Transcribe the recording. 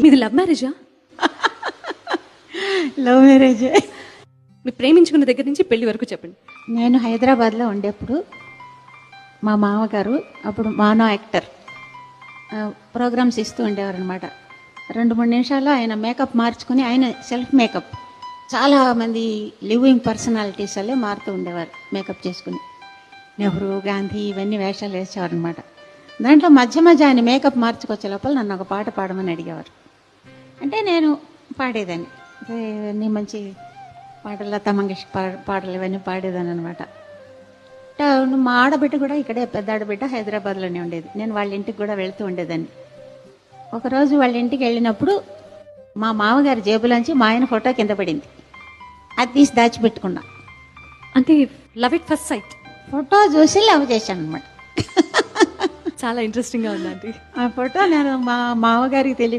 మీది లవ్ మ్యారేజా? Love marriage. మీరు ప్రేమించుకున్న దగ్గర నుంచి పెళ్లి వరకు చెప్పండి. నేను హైదరాబాద్లో ఉండేప్పుడు మా మామగారు అప్పుడు మానో యాక్టర్ ప్రోగ్రామ్స్ ఇస్తూ ఉండేవారు అనమాట. 2-3 నిమిషాలు ఆయన మేకప్ మార్చుకుని, ఆయన సెల్ఫ్ మేకప్, చాలామంది లివింగ్ పర్సనాలిటీస్ వల్లే మారుతూ ఉండేవారు మేకప్ చేసుకుని. నెహ్రూ, గాంధీ ఇవన్నీ వేషాలు వేసేవారు అనమాట. దాంట్లో మధ్య మధ్య ఆయన మేకప్ మార్చుకొచ్చే లోపల నన్ను ఒక పాట పాడమని అడిగేవారు. అంటే నేను పాడేదాన్ని. ఇవన్నీ మంచి పాటలు, లతా మంగేష్కర్ పాటలు ఇవన్నీ పాడేదాన్ని అనమాట. మా ఆడబిడ్డ కూడా ఇక్కడే, పెద్ద ఆడబిడ్డ హైదరాబాద్లోనే ఉండేది. నేను వాళ్ళ ఇంటికి కూడా వెళ్తూ ఉండేదాన్ని. ఒకరోజు వాళ్ళ ఇంటికి వెళ్ళినప్పుడు మా మామగారి జేబులోంచి మా ఆయన ఫోటో కింద పడింది. అది తీసి దాచిపెట్టుకున్నా. అంటే love it first sight. Photo చూసి లవ్ చేశాను అనమాట. చాలా ఇంట్రెస్టింగ్గా ఉంది ఆంటీ. ఆ ఫోటో నేను మా మామగారికి తెలియ